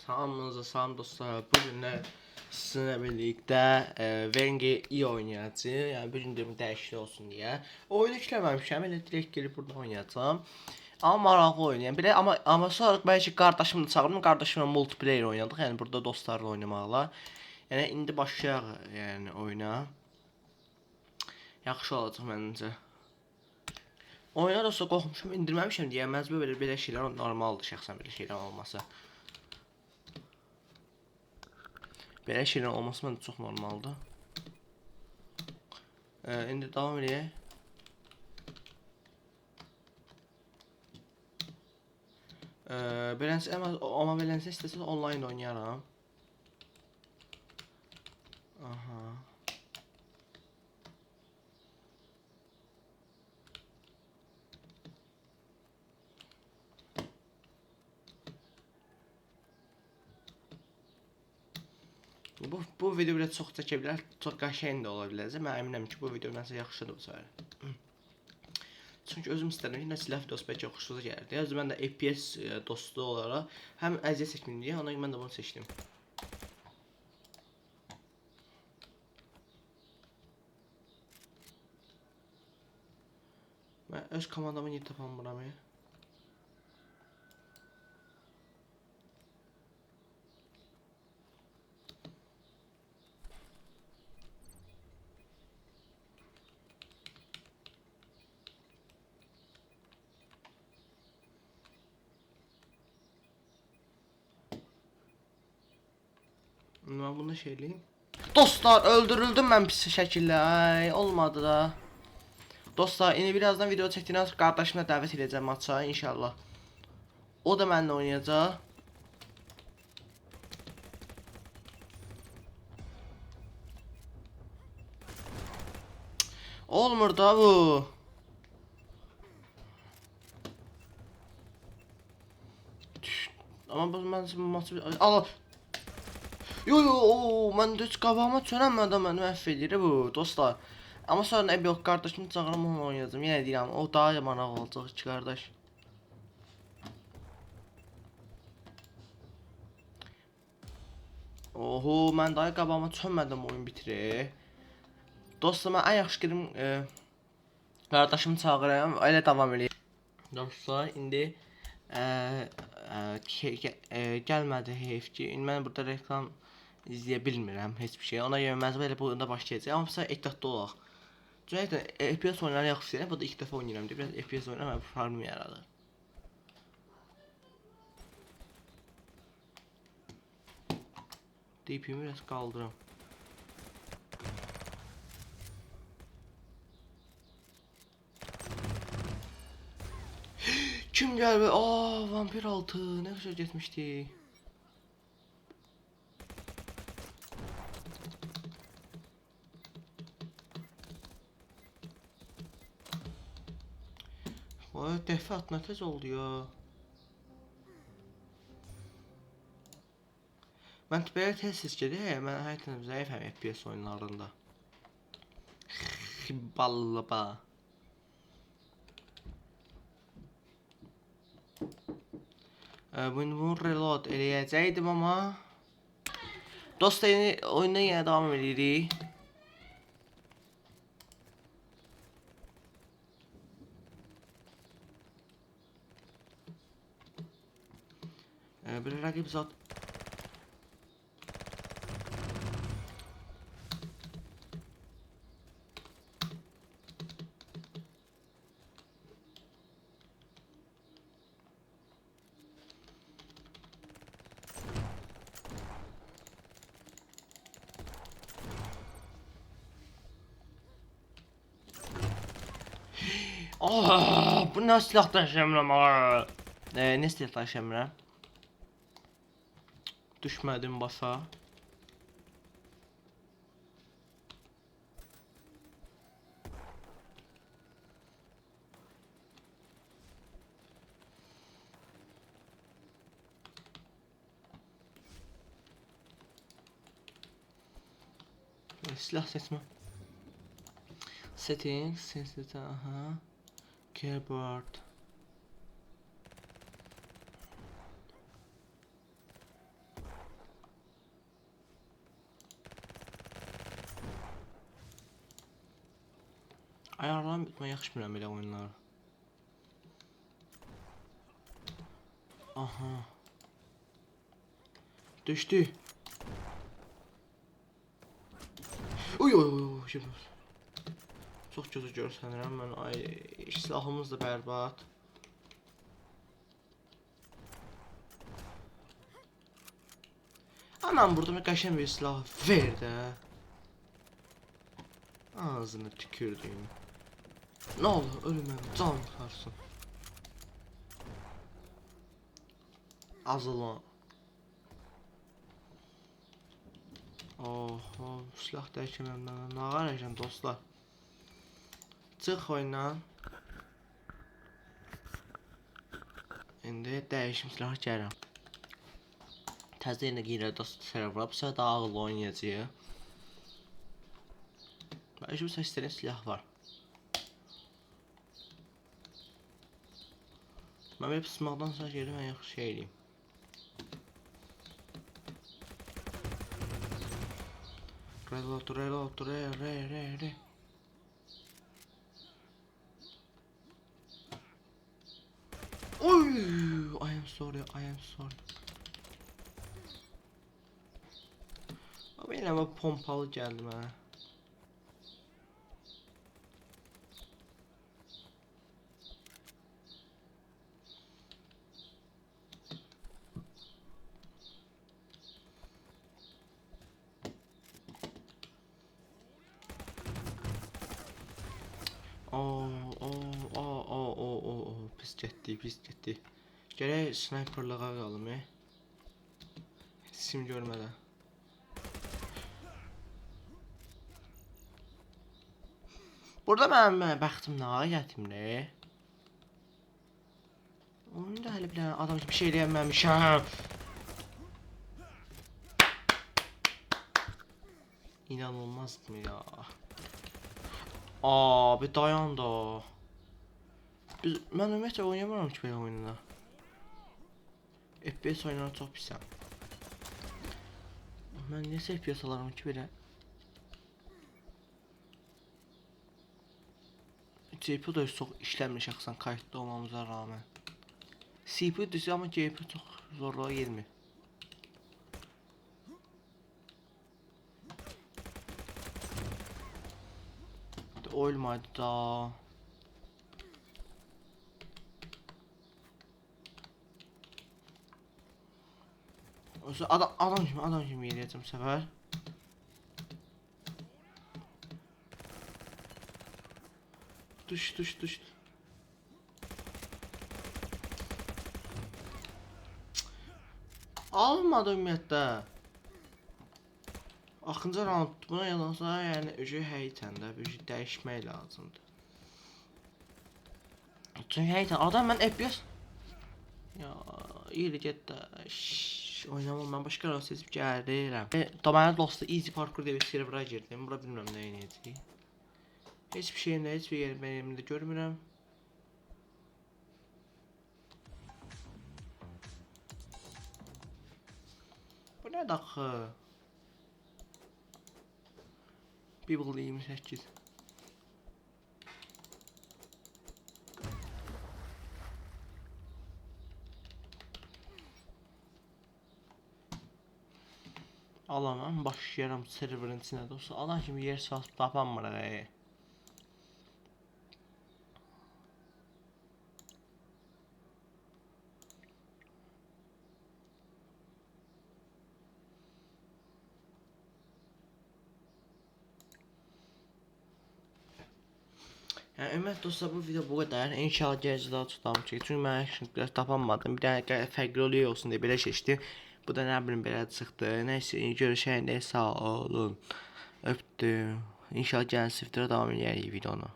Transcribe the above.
Salamınıza salam dostlar. Bugün de sizinlə birlikdə Vengi iyi oynayacağıq. Yəni bir gün dedim dəyişiklik olsun deyə. Oyunu yükləməmişəm, elə direkt girib burada oynayacağam. Amma maraqlı oynayacağam. Bir də amma sonra bəlkə qardaşımı da çağırım, qardaşımla multiplayer oynadıq. Yəni burada dostlarla oynamaqla. Yəni indi başlayaq yəni oyuna. Yaxşı olacaq məncə. Oyuna da qorxmuşam, indirməmişəm deyə məcbur belə şeylər normaldır, şəxsən belə şeylər olması. Belə şeylər olması məncə çox normaldır. İndi davam edək. Beləncə, amma beləncə istəsəz online oynayaram. Aha. Bu video biraz çox çəkə bilər, çox qəşəng də ola bilər. Mən əminəm ki, bu video mənsə yaxşıdır bu səfər. Çünki özüm istədim ki, nə silah videosu bəlkə xoşunuza gəlirdi. Özü mən də FPS dostu olaraq həm əziyyət çəkməyim deyə, ona görə mən də bunu seçdim. Mən öz komandamı niyə tapamıram ya? Ben bunu şeyleyeyim. Dostlar öldürüldüm ben pis şəkildə. Ay olmadı da. Dostlar indi birazdan video çəkdikdən sonra qardaşımla dəvət edəcəm maça inşallah. O da mənimlə oynayacaq. Olmur da bu. Amma bu mən maçı al. Yo, mən də heç qabağıma çönəmədən məni məhv edir bu dostlar. Amma sonra yox qardaşımı çağıram onu oynayacağım. Yenə deyirəm o daha maraq olacaq ki qardaş. Oho, mən daha qabağıma çönmədən oyun bitirir. Dostlar mən ən yaxşı gedim qardaşımı çağırıram, elə davam edək. Dostlar indi gəlmədi heyf ki. İndi mən burada reklam izləyə bilmirəm heç bir şey. Ona görə məcbur elə bu oyunda başlayacağıq. Amma məsələn ehtiyatlı olaq. Çünki FPS oyunları yaxşı istəyirəm. Bu da ilk dəfə oynayıram deyə biraz FPS oynamaq problem yaradır. DP-mi biraz qaldırım. Kim gəldi? Aa, vampir altı. Nə qədər getmişdi? Vay, dəfə atma tez oldu ya. Mən belə tez gedir. Mən həqiqətən zəifəm FPS oyunlarında. Ballaba. Bunu reload eləyəcəkdim amma dostlar oyuna yenə davam edirik. Bir rəqib zat bu nə silah daşıyamıram ağa. Nə silah daşıyamıram? Düşmədim basa. Silah seçmə. Settings, sensitivity, aha. Keyboard. Ayarlarım mən yaxşı bilmirəm belə oyunları. Aha. Düşdü. Oy oy oy. Çox gözü görsənirəm mən. Ay, silahımız da bərbad. Anam burada bir qəşəng bir silah ver də. Ağzını tükürdüyüm. Ne oldu? Ölümüm can tutarsın. Azılan. Oho, silah dəyişəməm. Nə arayacağım dostlar? Çıx oyundan. İndi dəyişim silah gəlirəm. Təzə yenə qiyirə dost serverə. Bu səfər daha ağıllı oynayacağıq. Bəlkə bu səslərin silah var. Mən belə pısmaqdan sonra gedim, mən yaxşı şey eləyim. Reload. Oy, I am sorry. Abi yine ama pompalı geldim ha. Pis getdi. Gərək sniperlığa qalım, Sim görmədən. Burada mənim bəxtim nağa gətirmir. Onu da hələ bir adam bir şey eləyəməmişəm. İnanılmaz mı ya? Abi dayan da. Mən ümumiyyətlə oynayamıram ki belə oyunla. FPS oyunları çox pisəm. Mən neysə FPS alarım ki belə. CPU da çox işləmir şəxsən kayıtlı olmamıza rağmen. CPU düzü amma GPU çox zorluğa girmir. Olmadı da. Adam kimi yeriyəcəm səfər. Düş. Almadı ümumiyyətlə. Axıncı round buna yalansa, yəni öcü həqiqətən də bir dəyişmək lazımdır. Çünki həqiqətən adam mən FPS ya yeri get də oynamam, mən başqa rol seçib gəlirəm. Mənə dostu Easy Parkour deyə bir server'a girdim. Bura bilmirəm nə edəcəyik. Heç bir şeyimdə, heç bir yerim mənimdə görmürəm. Bu nə daxı? People 28. Alamam, başlayıram serverin içinə dostlar. Adam kimi yer salıb tapanmırıq. Yəni ümumiyyətlə dostlar bu video bu qədər. İnşallah gələcəkdə daha çox davam çəkəcək. Çünki mən biraz tapanmadım. Bir dənə fərqli oluyor olsun deyə belə seçdim. Bu da nə bilim belə çıxdı. Nəysə görüşəndə sağ olun. Öpdüm. İnşallah gələcək videoda davam edəcək videonu.